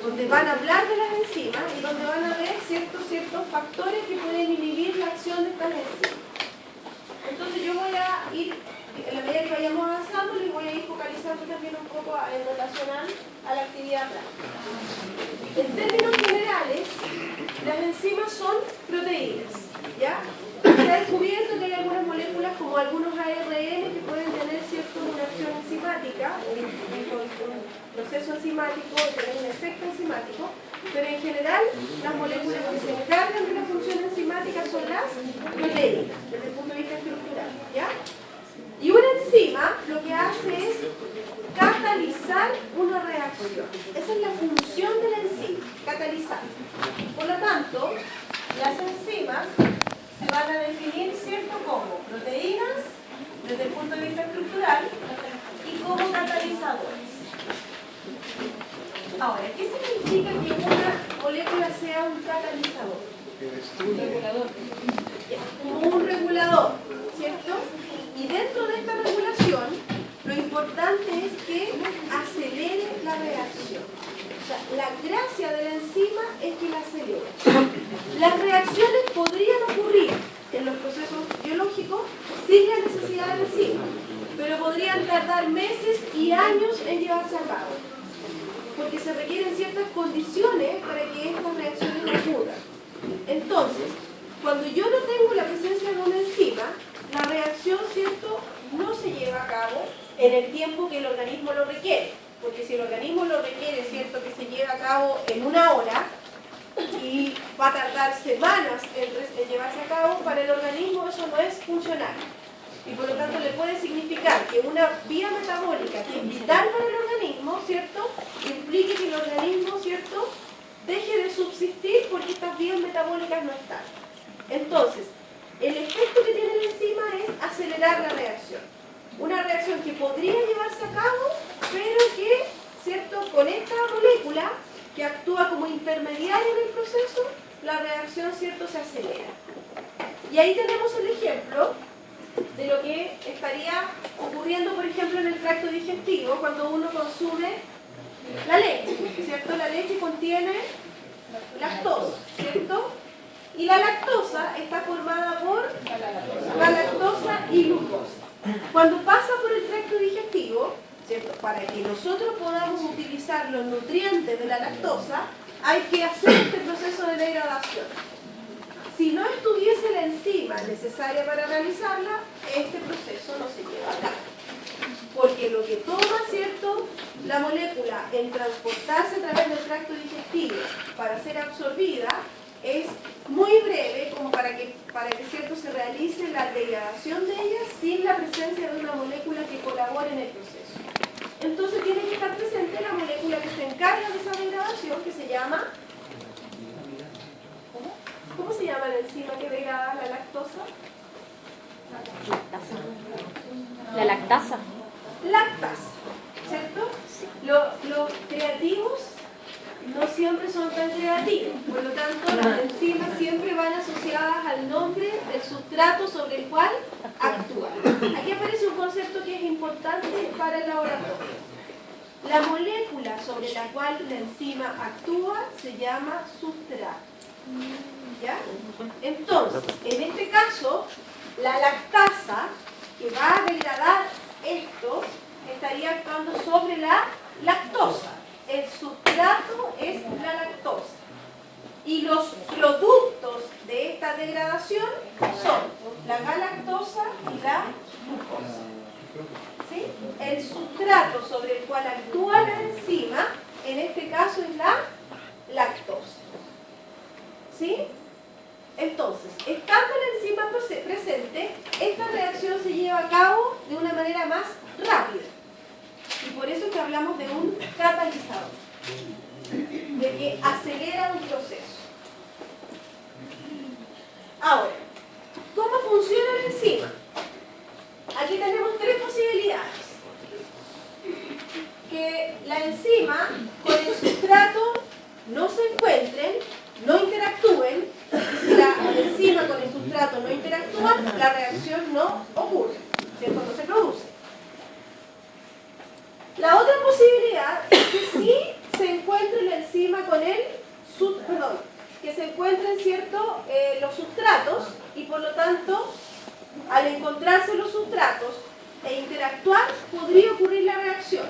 donde van a hablar de las enzimas y donde van a ver ciertos factores que pueden inhibir la acción de estas enzimas. Entonces yo voy a ir, en la medida que vayamos avanzando, les voy a ir focalizando también un poco en relación a la actividad práctica. En términos generales, las enzimas son proteínas, ¿ya? Se ha descubierto que hay algunas moléculas como algunos ARN que pueden tener una acción enzimática, un proceso enzimático, tener un efecto enzimático, pero en general las moléculas que se encargan de la función enzimática son las proteínas, desde el punto de vista estructural, ¿ya? Y una enzima lo que hace es catalizar una reacción. Esa es la función de la enzima, catalizar. Por lo tanto, las enzimas se van a definir, ¿cierto?, como proteínas desde el punto de vista estructural y como catalizadores. Ahora, ¿qué significa que una molécula sea un catalizador? Un regulador. Como un regulador, ¿cierto? Y dentro de esta regulación, lo importante es que acelere la reacción. O sea, la gracia de la enzima es que la acelera. Las reacciones podrían ocurrir en los procesos biológicos sin la necesidad de enzima, pero podrían tardar meses y años en llevarse a cabo, porque se requieren ciertas condiciones para que estas reacciones ocurran. Entonces, cuando yo no tengo la presencia de una enzima, la reacción, ¿cierto?, no se lleva a cabo en el tiempo que el organismo lo requiere, porque si el organismo lo requiere, ¿cierto?, que se lleve a cabo en una hora y va a tardar semanas en llevarse a cabo, para el organismo eso no es funcional. Y por lo tanto le puede significar que una vía metabólica que es vital para el organismo, ¿cierto?, implique que el organismo, ¿cierto?, deje de subsistir porque estas vías metabólicas no están. Entonces, el efecto que tiene la enzima es acelerar la reacción. Una reacción que podría llevarse a cabo, pero que, ¿cierto?, con esta molécula que actúa como intermediario en el proceso, la reacción, ¿cierto?, se acelera. Y ahí tenemos el ejemplo de lo que estaría ocurriendo, por ejemplo, en el tracto digestivo cuando uno consume la leche, ¿cierto? La leche contiene lactosa, ¿cierto? Y la lactosa está formada por galactosa y glucosa. Cuando pasa por el tracto digestivo, ¿cierto?, para que nosotros podamos utilizar los nutrientes de la lactosa, hay que hacer este proceso de degradación. Si no estuviese la enzima necesaria para realizarla, este proceso no se lleva a cabo. Porque lo que toma, ¿cierto?, la molécula en transportarse a través del tracto digestivo para ser absorbida es muy breve, como para que ¿cierto?, se realice la degradación de ella sin la presencia de una molécula que colabore en el proceso. Entonces tiene que estar presente la molécula que se encarga de esa degradación, que se llama... ¿Cómo se llama la enzima que degrada la lactosa? La lactasa. Lactasa, ¿cierto? Los creativos no siempre son tan creativos, por lo tanto las enzimas siempre van asociadas al nombre del sustrato sobre el cual actúan. Aquí aparece un concepto que es importante para el laboratorio. La molécula sobre la cual la enzima actúa se llama sustrato. ¿Ya? Entonces, en este caso, la lactasa, que va a degradar esto, estaría actuando sobre la lactosa. El sustrato es la lactosa. Y los productos de esta degradación son la galactosa y la glucosa. ¿Sí? El sustrato sobre el cual actúa la enzima, en este caso es la lactosa. ¿Sí? Entonces, estando la enzima presente, esta reacción se lleva a cabo de una manera más rápida. Y por eso es que hablamos de un catalizador, de que acelera un proceso. Ahora, ¿cómo funciona la enzima? Aquí tenemos tres posibilidades. Que la enzima con el sustrato no se encuentren, no interactúen, y si la enzima con el sustrato no interactúan, la reacción no ocurre, ¿cierto? No se produce. La otra posibilidad es que sí se encuentre la enzima ¿cierto?, los sustratos, y por lo tanto, al encontrarse los sustratos e interactuar, podría ocurrir la reacción.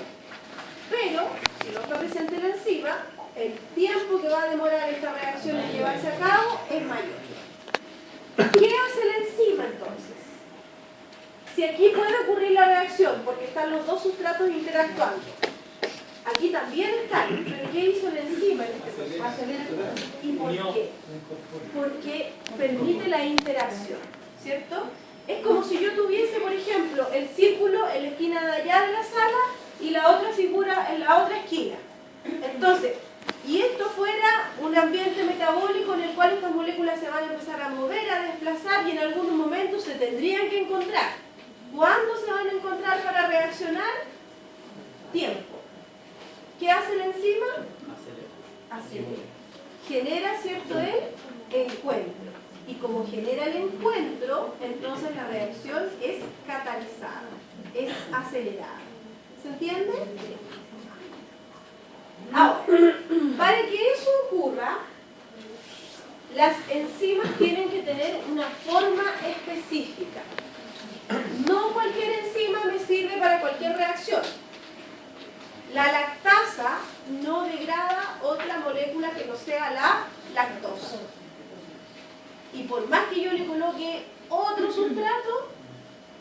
Pero, si no está presente la enzima, el tiempo que va a demorar esta reacción en llevarse a cabo es mayor. ¿Qué hace la enzima entonces? Si aquí puede ocurrir la reacción, porque están los dos sustratos interactuando, aquí también están, pero ¿qué hizo la enzima en este proceso? Acelera. ¿Y por qué? Porque permite la interacción, ¿cierto? Es como si yo tuviese, por ejemplo, el círculo en la esquina de allá de la sala y la otra figura en la otra esquina. Entonces, y esto fuera un ambiente metabólico en el cual estas moléculas se van a empezar a mover, a desplazar y en algunos momentos se tendrían que encontrar. ¿Cuándo se van a encontrar para reaccionar? Tiempo. ¿Qué hace la enzima? Acelera. Genera, ¿cierto?, el encuentro. Y como genera el encuentro, entonces la reacción es catalizada, es acelerada. ¿Se entiende? Ahora, para que eso ocurra, las enzimas tienen que tener una forma específica. No cualquier enzima me sirve para cualquier reacción. La lactasa no degrada otra molécula que no sea la lactosa. Y por más que yo le coloque otro sustrato,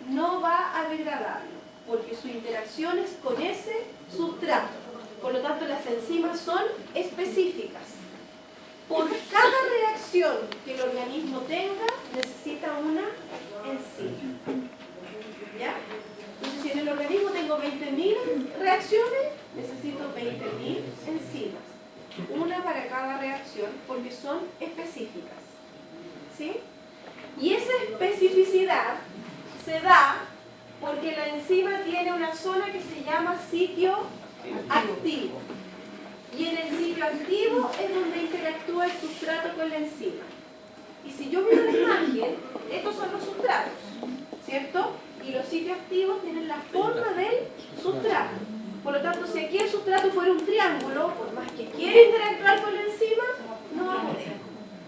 no va a degradarlo, porque su interacción es con ese sustrato. Por lo tanto, las enzimas son específicas. Por cada reacción que el organismo tenga, necesita una enzima. ¿Ya? Entonces, si en el organismo tengo 20.000 reacciones, necesito 20.000 enzimas. Una para cada reacción, porque son específicas. ¿Sí? Y esa especificidad se da porque la enzima tiene una zona que se llama sitio activo. Y en el sitio activo es donde interactúa el sustrato con la enzima. Y si yo miro la imagen, estos son los sustratos, ¿cierto? Y los sitios activos tienen la forma del sustrato. Por lo tanto, si aquí el sustrato fuera un triángulo, por más que quiera interactuar con la enzima, no va a poder.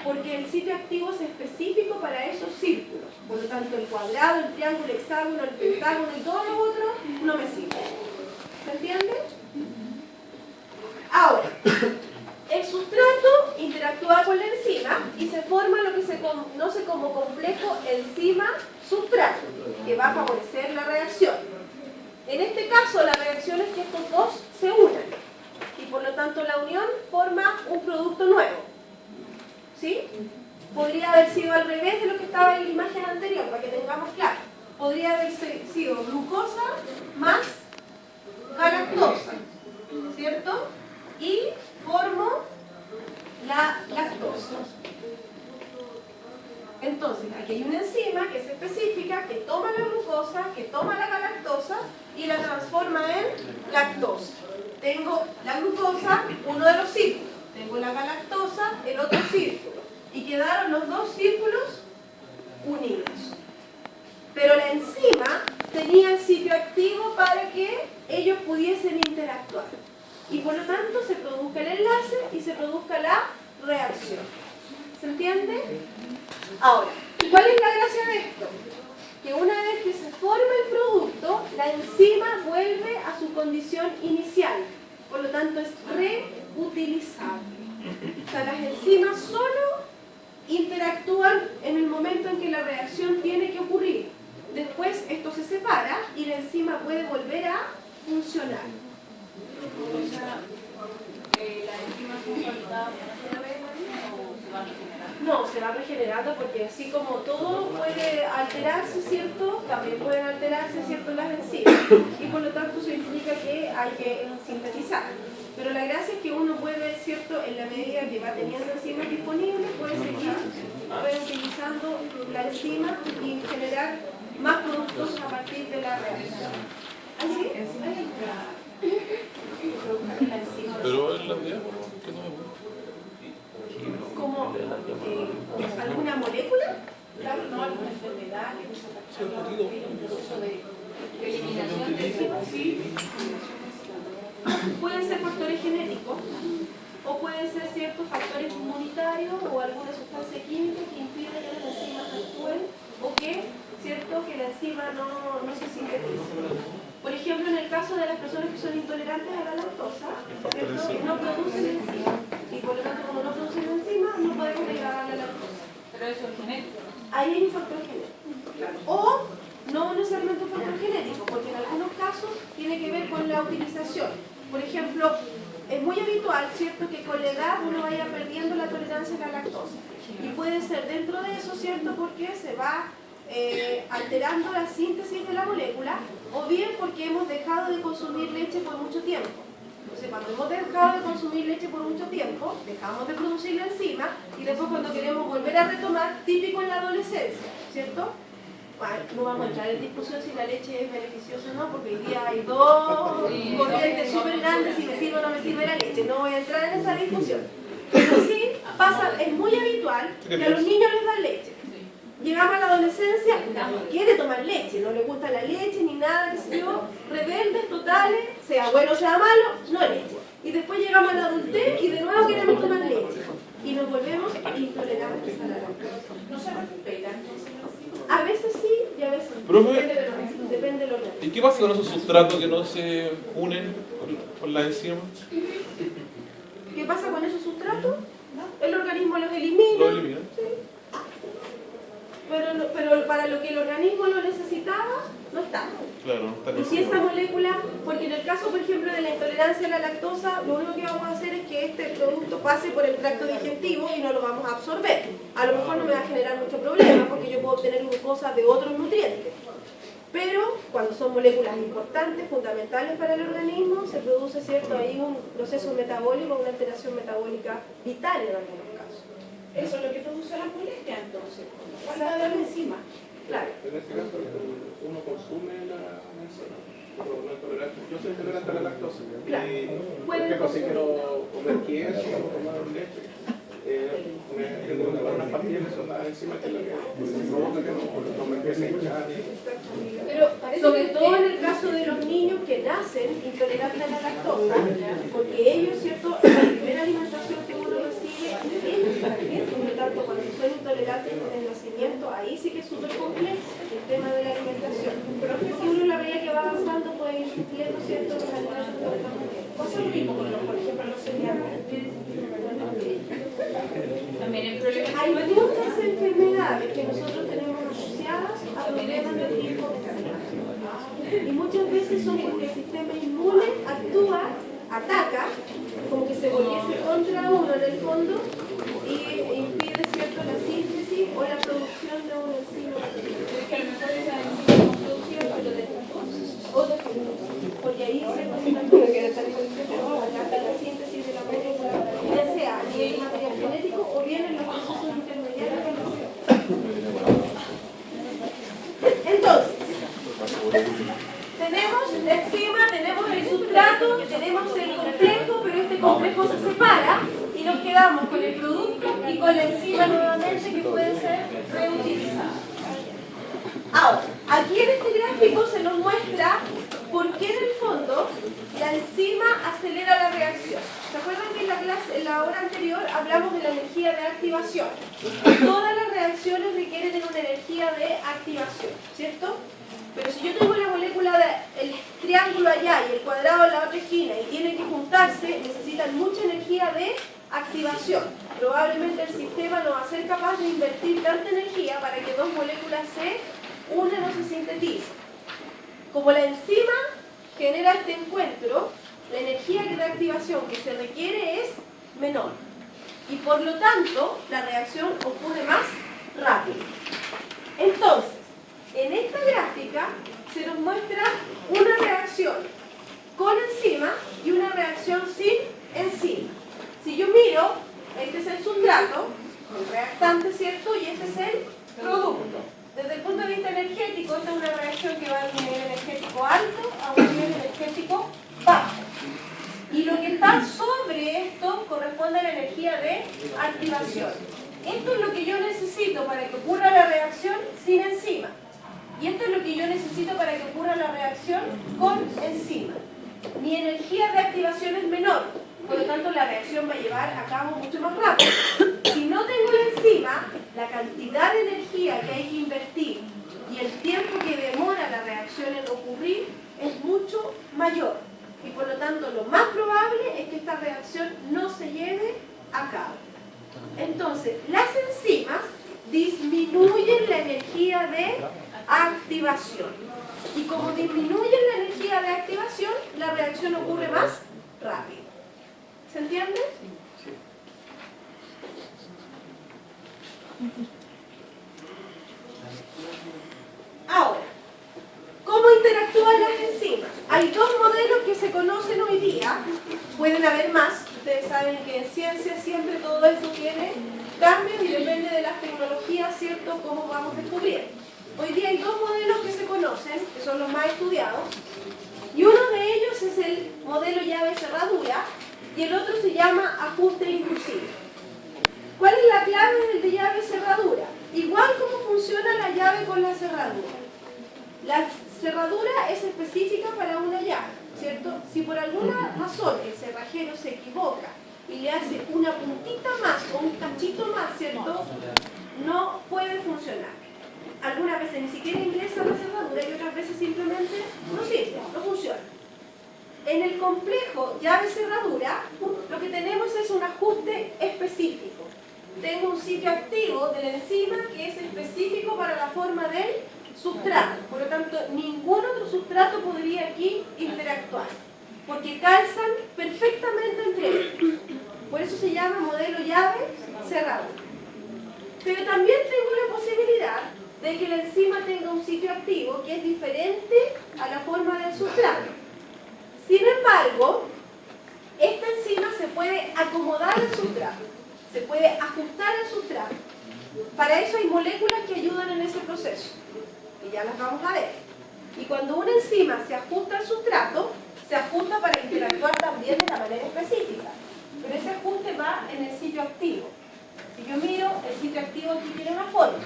Porque el sitio activo es específico para esos círculos. Por lo tanto, el cuadrado, el triángulo, el hexágono, el pentágono y todo lo otro no me sirve. ¿Se entiende? Ahora, el sustrato interactúa con la enzima y se forma lo que se conoce como complejo enzima-sustrato, que va a favorecer la reacción. En este caso, la reacción es que estos dos se unan y por lo tanto la unión forma un producto nuevo. ¿Sí? Podría haber sido al revés de lo que estaba en la imagen anterior, para que tengamos claro. Podría haber sido glucosa más galactosa, ¿cierto? Y formo la lactosa. Entonces, aquí hay una enzima que es específica, que toma la glucosa, que toma la galactosa y la transforma en lactosa. Tengo la glucosa, uno de los círculos. Tengo la galactosa, el otro círculo. Y quedaron los dos círculos unidos. Pero la enzima tenía el sitio activo para que ellos pudiesen interactuar. Y por lo tanto se produzca el enlace y se produzca la reacción. ¿Se entiende? Ahora, ¿cuál es la gracia de esto? Que una vez que se forma el producto, la enzima vuelve a su condición inicial. Por lo tanto, es reutilizable. O sea, las enzimas solo interactúan en el momento en que la reacción tiene que ocurrir. Después esto se separa y la enzima puede volver a funcionar. O sea, ¿la enzima es consolidada una vez o se va regenerando? No, se va regenerando porque así como todo puede alterarse, ¿cierto? También pueden alterarse, ¿cierto?, las enzimas. Y por lo tanto eso implica que hay que sintetizar. Pero la gracia es que uno puede, ¿cierto?, en la medida que va teniendo enzimas disponibles, puede seguir utilizando la enzima y generar más productos a partir de la reacción. ¿Así? Pero en la diáfora, que no me gusta. ¿Como alguna molécula? Claro, no, alguna enfermedad, un proceso de eliminación de enzimas, sí. Pueden ser factores genéticos o pueden ser ciertos factores inmunitarios o alguna sustancia de las personas que son intolerantes a la lactosa, ¿cierto? No producen enzima. Y por lo tanto, como no producen enzima, no podemos degradar la lactosa. Pero eso es genético. Ahí hay un factor genético. O no necesariamente un factor genético, porque en algunos casos tiene que ver con la utilización. Por ejemplo, es muy habitual, ¿cierto?, que con la edad uno vaya perdiendo la tolerancia a la lactosa. Y puede ser dentro de eso, ¿cierto?, porque se va alterando la síntesis de la molécula, o bien porque hemos dejado de consumir leche por mucho tiempo. Entonces, cuando hemos dejado de consumir leche por mucho tiempo, dejamos de producir la enzima, y después cuando queremos volver a retomar, típico en la adolescencia, ¿cierto? Bueno, no vamos a entrar en discusión si la leche es beneficiosa o no, porque hoy día hay dos corrientes súper grandes, si me sirve o no me sirve la leche. No voy a entrar en esa discusión. Pero sí pasa, es muy habitual que a los niños les dan leche. Llegamos a la adolescencia, no quiere tomar leche, no le gusta la leche ni nada, que se yo, rebeldes totales, sea bueno o sea malo, no leche. Y después llegamos a la adultez y de nuevo queremos tomar leche. Y nos volvemos intolerantes a la lactosa. No se recupera entonces. A veces sí y a veces no. Profe, Depende del organismo. ¿y qué pasa con esos sustratos que no se unen con la enzima? ¿Qué pasa con esos sustratos? El organismo los elimina. ¿Lo elimina? Sí. Pero para lo que el organismo lo necesitaba, no está. Claro, no está Y si esta molécula, porque en el caso, por ejemplo, de la intolerancia a la lactosa, lo único que vamos a hacer es que este producto pase por el tracto digestivo y no lo vamos a absorber. A lo mejor no me va a generar mucho problema porque yo puedo obtener glucosa de otros nutrientes. Pero cuando son moléculas importantes, fundamentales para el organismo, se produce, ¿cierto?, ahí un proceso metabólico, una alteración metabólica vital en algunos casos. Eso es lo que produce la molestia entonces. Falta de la enzima. Claro. En este caso, uno consume la enzima, pero no es tolerante. Yo soy intolerante a la lactosa. Claro. Y, por ejemplo, si quiero comer queso o tomar leche, me tengo que tomar unas pastillas que son las enzimas que es lo que provoca que no me empiece a hinchar. Pero sobre todo en el caso de los niños que nacen intolerantes a la lactosa, porque ellos, ¿cierto?, la primera alimentación que uno recibe, por lo tanto, cuando son intolerantes en el nacimiento, ahí sí que es súper complejo el tema de la alimentación. Pero si uno en la medida que va avanzando puede ir supliendo, ¿cierto?, los alimentos de otra manera. Pasa lo mismo con los, por ejemplo, los cereales. También el problema es Hay muchas enfermedades que nosotros tenemos asociadas a problemas del tipo de salud. Y muchas veces son porque el sistema inmune actúa, ataca, como que se volviese contra uno en el fondo y impide, ¿cierto?, la síntesis o la producción de una enzima. que a lo mejor esa enzima no producida, pero de O de fructosa. Porque ahí se ataca la síntesis de la molécula, ya sea a nivel material genético o bien en los procesos intermediarios de la célula. Entonces, tenemos la enzima, tenemos el sustrato, tenemos el complejo, pero este complejo se separa y nos quedamos con el producto y con la enzima nuevamente que puede ser reutilizada. Ahora, aquí en este gráfico se nos muestra por qué en el fondo la enzima acelera la reacción. ¿Se acuerdan que en la hora anterior hablamos de la energía de activación? Todas las reacciones requieren de una energía de activación, ¿cierto? Pero si yo tengo la molécula del triángulo allá y el cuadrado en la otra esquina y tienen que juntarse, necesitan mucha energía de activación. Probablemente el sistema no va a ser capaz de invertir tanta energía para que dos moléculas se unan o se sinteticen. Como la enzima genera este encuentro, la energía de activación que se requiere es menor. Y por lo tanto, la reacción ocurre más rápido. Entonces, en esta gráfica se nos muestra una reacción con enzima y una reacción sin enzima. Si yo miro, este es el sustrato, el reactante, ¿cierto? Y este es el producto. Desde el punto de vista energético, esta es una reacción que va de un nivel energético alto a un nivel energético bajo. Y lo que está sobre esto corresponde a la energía de activación. Esto es lo que yo necesito para que ocurra la reacción sin enzima. Y esto es lo que yo necesito para que ocurra la reacción con enzima. Mi energía de activación es menor, por lo tanto la reacción va a llevar a cabo mucho más rápido. Si no tengo la enzima, la cantidad de energía que hay que invertir y el tiempo que demora la reacción en ocurrir es mucho mayor y por lo tanto lo más probable es que esta reacción no se lleve a cabo. Entonces, las enzimas disminuyen la energía de activación y como disminuyen la energía de activación, la reacción ocurre más rápido. ¿Se entiende? Sí. Ahora, ¿cómo interactúan las enzimas? Hay dos modelos que se conocen hoy día, pueden haber más, ustedes saben que en ciencia siempre todo esto tiene cambios y depende de las tecnologías, ¿cierto?, cómo vamos descubriendo. Hoy día hay dos modelos que se conocen, que son los más estudiados, y uno de ellos es el modelo llave-cerradura y el otro se llama ajuste inducido. ¿Cuál es la clave del de llave-cerradura? Igual como funciona la llave con la cerradura. La cerradura es específica para una llave, ¿cierto? Si por alguna razón el cerrajero se equivoca y le hace una puntita más o un cachito más, ¿cierto?, no puede funcionar. Algunas veces ni siquiera ingresa la cerradura y otras veces simplemente no sirve, no funciona. En el complejo llave-cerradura, lo que tenemos es un ajuste específico. Tengo un sitio activo de la enzima que es específico para la forma del sustrato. Por lo tanto, ningún otro sustrato podría aquí interactuar, porque calzan perfectamente entre ellos. Por eso se llama modelo llave-cerradura. Pero también tengo la posibilidad de que la enzima tenga un sitio activo que es diferente a la forma del sustrato. Sin embargo, esta enzima se puede acomodar al sustrato, se puede ajustar al sustrato. Para eso hay moléculas que ayudan en ese proceso, y ya las vamos a ver. Y cuando una enzima se ajusta al sustrato, se ajusta para interactuar también de la manera específica. Pero ese ajuste va en el sitio activo. Si yo miro, el sitio activo aquí tiene una forma,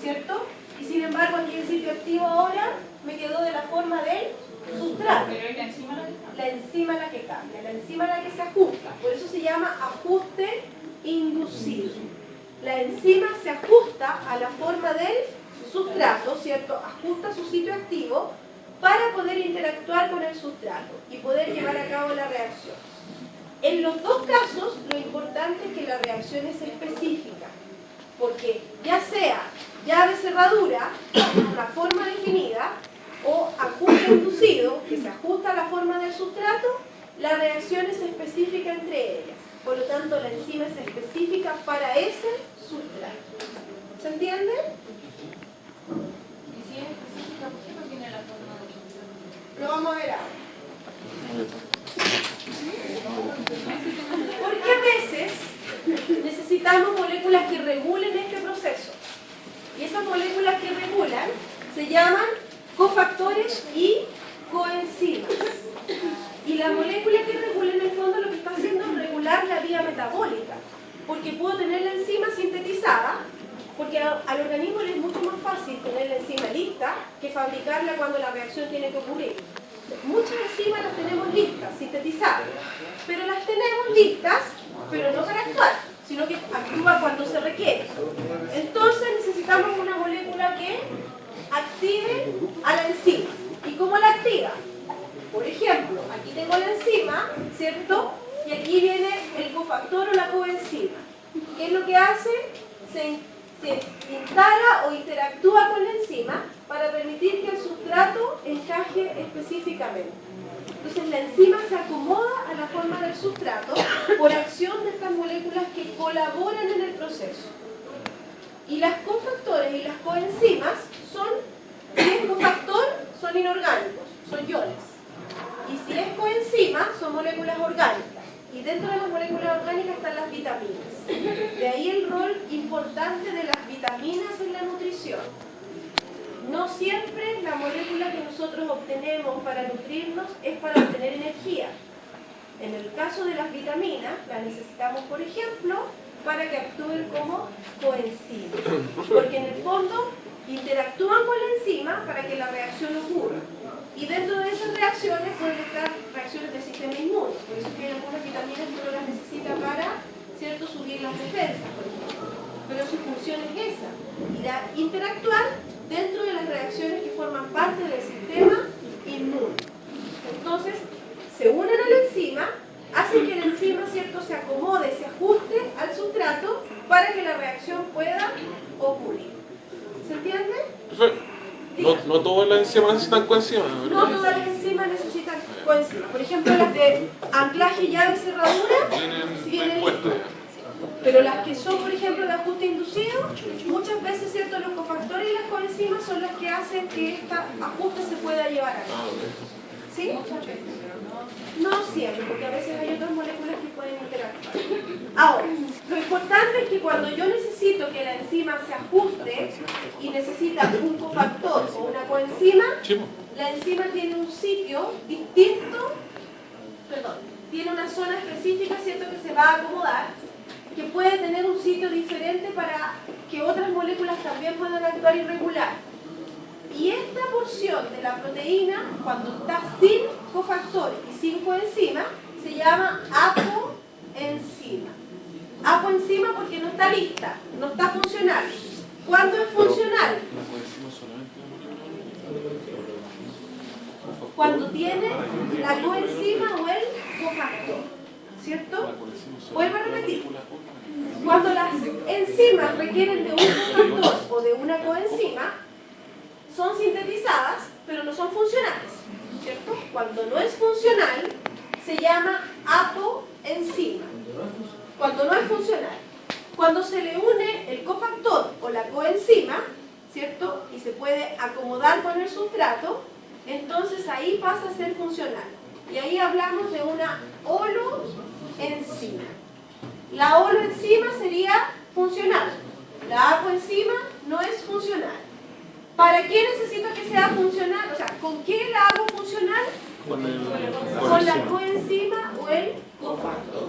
¿cierto? Y sin embargo aquí el sitio activo ahora me quedó de la forma del sustrato. Pero es la enzima la que cambia. La enzima la que cambia, la enzima la que se ajusta. Por eso se llama ajuste inducido. La enzima se ajusta a la forma del sustrato, ¿cierto? Ajusta su sitio activo para poder interactuar con el sustrato y poder llevar a cabo la reacción. En los dos casos, lo importante es que la reacción es específica, porque ya sea llave-cerradura, una forma definida, o ajuste inducido, que se ajusta a la forma del sustrato, la reacción es específica entre ellas. Por lo tanto, la enzima es específica para ese sustrato. ¿Se entiende? Y si es específica, ¿por qué no tiene la forma del sustrato? Lo vamos a ver ahora. Porque a veces necesitamos moléculas que regulen este proceso. Y esas moléculas que regulan se llaman cofactores y coenzimas. Y la molécula que regula en el fondo lo que está haciendo es regular la vía metabólica. Porque puedo tener la enzima sintetizada, porque al organismo le es mucho más fácil tener la enzima lista que fabricarla cuando la reacción tiene que ocurrir. Muchas enzimas las tenemos listas, sintetizadas, pero las tenemos listas, pero no para actuar, sino que actúa cuando se requiere. Entonces necesitamos una molécula que active a la enzima. ¿Y cómo la activa? Por ejemplo, aquí tengo la enzima, ¿cierto? Y aquí viene el cofactor o la coenzima. ¿Qué es lo que hace? Se instala o interactúa con la enzima para permitir que el sustrato encaje específicamente. Entonces la enzima se acomoda a la forma del sustrato por acción de estas moléculas que colaboran en el proceso. Y las cofactores y las coenzimas son, si es cofactor, son inorgánicos, son iones. Y si es coenzima, son moléculas orgánicas. Y dentro de las moléculas orgánicas están las vitaminas. De ahí el rol importante de las vitaminas en la nutrición. No siempre la molécula que nosotros obtenemos para nutrirnos es para obtener energía. En el caso de las vitaminas, las necesitamos, por ejemplo, para que actúen como coenzimas. Porque en el fondo interactúan con la enzima para que la reacción ocurra. Y dentro de esas reacciones pueden estar reacciones del sistema inmune. Por eso que hay algunas vitaminas que uno las necesita para, ¿cierto?, subir las defensas, por ejemplo. Pero su función es esa, interactuar dentro de las reacciones que forman parte del sistema inmune. Entonces, se unen a la enzima, hacen que la enzima, ¿cierto?, se acomode, se ajuste al sustrato para que la reacción pueda ocurrir. ¿Se entiende? Perfecto. No todas las enzimas necesitan coenzimas, No ¿verdad? todas las enzimas necesitan coenzima. Por ejemplo, las de anclaje, llave y cerradura Vienen puestas ya. pero las que son, por ejemplo, de ajuste inducido, muchas veces, ¿cierto?, los cofactores y las coenzimas son las que hacen que este ajuste se pueda llevar a cabo. ¿Sí? No siempre, porque a veces hay otras moléculas que pueden interactuar. Ahora, lo importante es que cuando yo necesito que la enzima se ajuste y necesita un cofactor o una coenzima, la enzima tiene un sitio distinto, tiene una zona específica, ¿cierto?, que se va a acomodar, que puede tener un sitio diferente para que otras moléculas también puedan actuar y regular. Y esta porción de la proteína, cuando está sin cofactor y sin coenzima, se llama apoenzima. Apoenzima porque no está lista, no está funcional. ¿Cuándo es funcional? Cuando tiene la coenzima o el cofactor, ¿cierto? Vuelvo a repetir. Cuando las enzimas requieren de un cofactor o de una coenzima, son sintetizadas, pero no son funcionales, ¿cierto? Cuando no es funcional, se llama apoenzima. Cuando no es funcional. Cuando se le une el cofactor o la coenzima, ¿cierto?, y se puede acomodar con el sustrato, entonces ahí pasa a ser funcional. Y ahí hablamos de una holoenzima. La holoenzima sería funcional. La apoenzima no es funcional. ¿Para qué necesito que sea funcional? O sea, ¿con qué la hago funcional? Con la coenzima o el cofactor.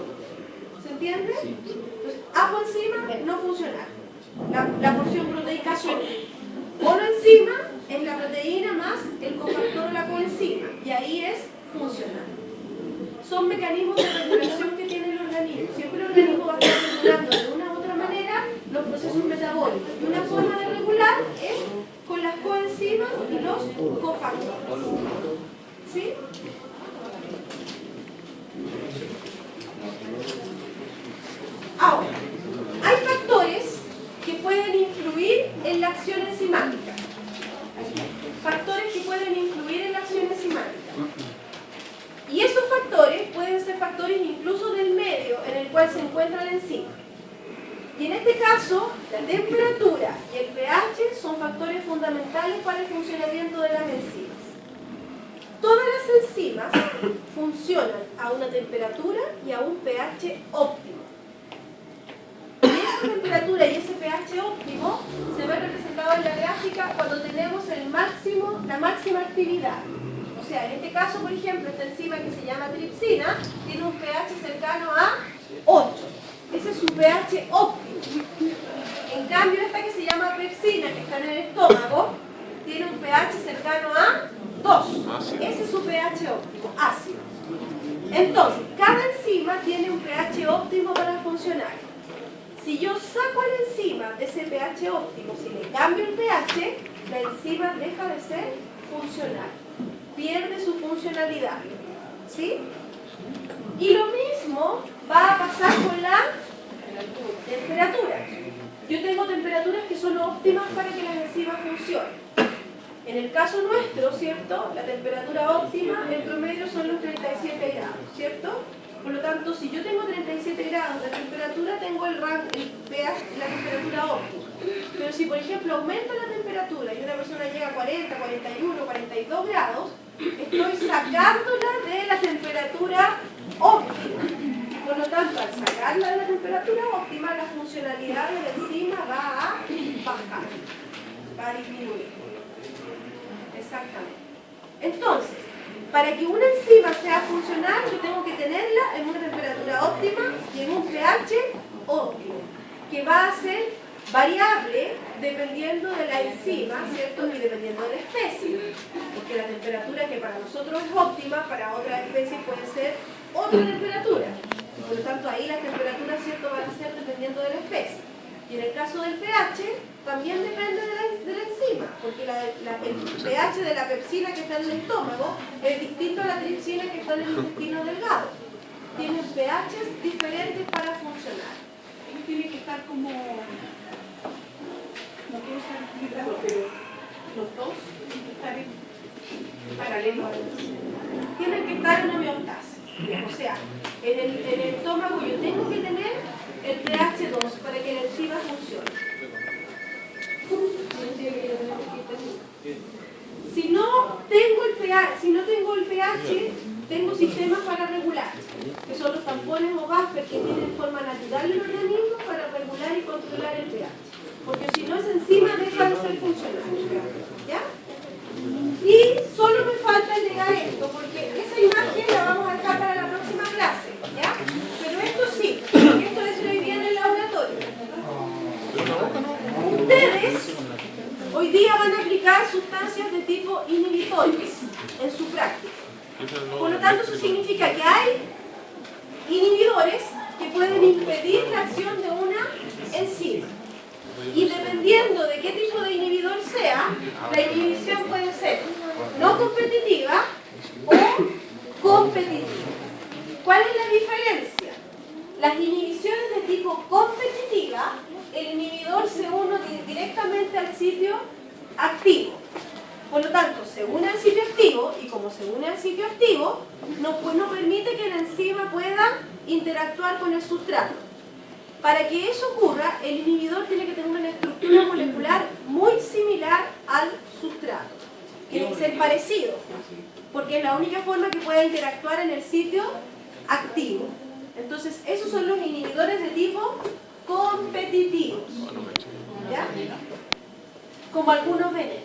¿Se entiende? Entonces, apoenzima no funcional. La porción proteica sola. Holoenzima es la proteína más el cofactor o la coenzima. Y ahí es funcional. Son mecanismos de regulación que tiene el organismo. Siempre el organismo va a estar regulando de una u otra manera los procesos metabólicos. Y una forma de regular es con las coenzimas y los cofactores. ¿Sí? Ahora, hay factores que pueden influir en la acción enzimática. Factores que pueden influir en la acción enzimática. Y esos factores pueden ser factores incluso del medio en el cual se encuentra la enzima. Y en este caso, la temperatura y el pH son factores fundamentales para el funcionamiento de las enzimas. Todas las enzimas funcionan a una temperatura y a un pH óptimo. Y esa temperatura y ese pH óptimo se ve representado en la gráfica cuando tenemos la máxima actividad. O sea, en este caso, por ejemplo, esta enzima que se llama tripsina tiene un pH cercano a 8. Ese es su pH óptimo. En cambio, esta que se llama pepsina, que está en el estómago, tiene un pH cercano a 2. Ese es su pH óptimo, ácido. Entonces, cada enzima tiene un pH óptimo para funcionar. Si yo saco a la enzima de ese pH óptimo, si le cambio el pH, la enzima deja de ser funcional. Pierde su funcionalidad. ¿Sí? Y lo mismo va a pasar con la temperatura. Yo tengo temperaturas que son óptimas para que las enzimas funcionen. En el caso nuestro, ¿cierto?, la temperatura óptima, en promedio son los 37 grados, ¿cierto? Por lo tanto, si yo tengo 37 grados de temperatura, tengo el pH, la temperatura óptima. Pero si, por ejemplo, aumenta la temperatura y una persona llega a 40, 41, 42 grados, estoy sacándola de la temperatura óptima. Por lo tanto, al sacarla de la temperatura óptima, la funcionalidad de la enzima va a bajar, va a disminuir. Exactamente. Entonces, para que una enzima sea funcional, yo tengo que tenerla en una temperatura óptima y en un pH óptimo, que va a ser variable dependiendo de la enzima, ¿cierto? Y dependiendo de la especie. Porque la temperatura que para nosotros es óptima, para otras especies puede ser otra temperatura. Por lo tanto, ahí las temperaturas, ¿cierto?, van a ser dependiendo de la especie. Y en el caso del pH, también depende de la enzima. porque el pH de la pepsina que está en el estómago es distinto a la tripsina que está en el intestino delgado. Tienen pHs diferentes para funcionar. Ellos tienen que estar como, no quiero ser explicarlo, pero los dos tienen que estar en paralelo. Tienen que estar en homeostasis. O sea, en el estómago yo tengo que tener el pH 2 para que la enzima funcione. Si no tengo el pH, tengo sistemas para regular, que son los tampones o buffer que tienen forma natural el organismo para regular y controlar el pH. Porque si no, esa enzima deja de ser funcional. ¿Ya? Y solo me falta llegar a esto, porque esa imagen la vamos a dejar para la próxima clase. ¿Ya? Pero esto sí, porque esto es hoy día en el laboratorio. Ustedes hoy día van a aplicar sustancias de tipo inhibitores en su práctica. Por lo tanto, eso significa que hay inhibidores que pueden impedir la acción de una enzima. Y dependiendo de qué tipo de inhibidor sea, la inhibición puede ser no competitiva o competitiva. ¿Cuál es la diferencia? Las inhibiciones de tipo competitiva, el inhibidor se une directamente al sitio activo. Por lo tanto, se une al sitio activo y como se une al sitio activo, no permite que la enzima pueda interactuar con el sustrato. Para que eso ocurra, el inhibidor tiene que tener una estructura molecular muy similar al sustrato. Tiene que ser parecido, porque es la única forma que pueda interactuar en el sitio activo. Entonces, esos son los inhibidores de tipo competitivos. ¿Ya? Como algunos venenos.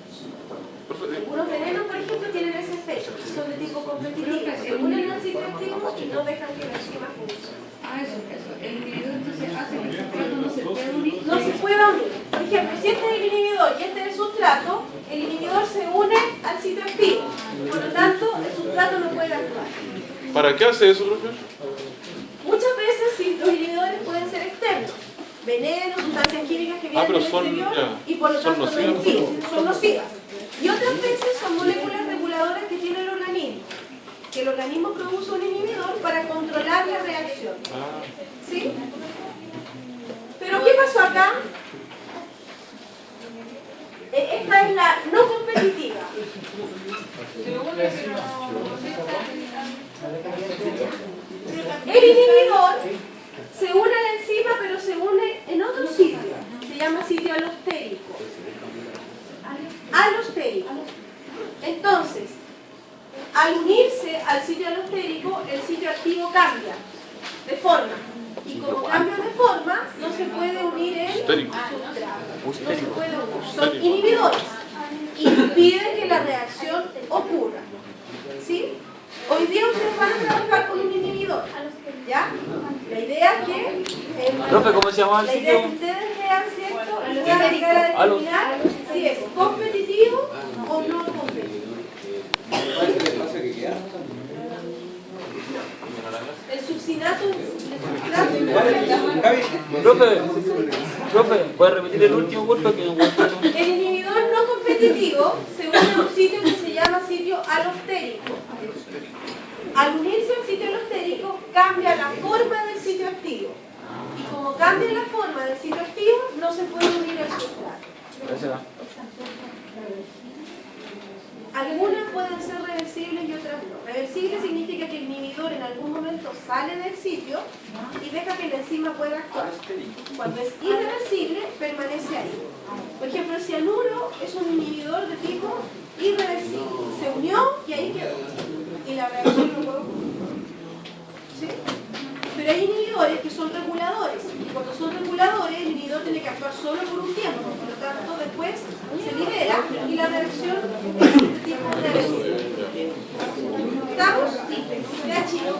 Algunos venenos, por ejemplo, tienen ese efecto, son de tipo competitivo. Se unen al sitio activo y no dejan que la enzima funcione. Eso. El inhibidor entonces hace que el sustrato no se pueda unir. No se puede unir. Por ejemplo, si este es el inhibidor y este es el sustrato, el inhibidor se une al sitio activo. Por lo tanto, el sustrato no puede actuar. ¿Para qué hace eso, profe? Muchas veces sí, los inhibidores pueden ser externos. Venenos, sustancias químicas que vienen pero del son, exterior ya, y por lo son tanto no nocivas. inciden, son nocivas. Y otras veces son moléculas reguladoras que tiene el organismo. Que el organismo produce un inhibidor para controlar la reacción. ¿Sí? ¿Pero qué pasó acá? Esta es la no competitiva. El inhibidor se une a la enzima, pero se une en otro sitio. Se llama sitio alostérico. Alostérico. Entonces, al unirse al sitio alostérico, el sitio activo cambia de forma. Y como cambia de forma, no se puede unir el sustrato. No se puede unir. Son inhibidores. Impiden que la reacción ocurra. ¿Sí? Hoy día ustedes van a trabajar con un inhibidor. ¿Ya? La idea es que... Profe, ¿cómo se llama el la idea es que sitio? ustedes vean, ¿cierto? Y van a llegar a determinar si es competitivo o no competitivo. El succinato, Profe, ¿puede repetir el último porfa que no encuentro? el inhibidor no competitivo se une a un sitio que se llama sitio alostérico. Al unirse al sitio alostérico cambia la forma del sitio activo. Y como cambia la forma del sitio activo, no se puede unir al sustrato. Gracias. Algunas pueden ser reversibles y otras no. Reversible significa que el inhibidor en algún momento sale del sitio y deja que la enzima pueda actuar. Cuando es irreversible, permanece ahí. Por ejemplo, el cianuro es un inhibidor de tipo irreversible. Se unió y ahí quedó. Y la reacción no puede ocurrir. ¿Sí? Pero hay inhibidores que son reguladores. Y cuando son reguladores, el inhibidor tiene que actuar solo por un tiempo. Por lo tanto, después se libera y la reacción es de tipo reversible. ¿Estamos? Ya, chicos.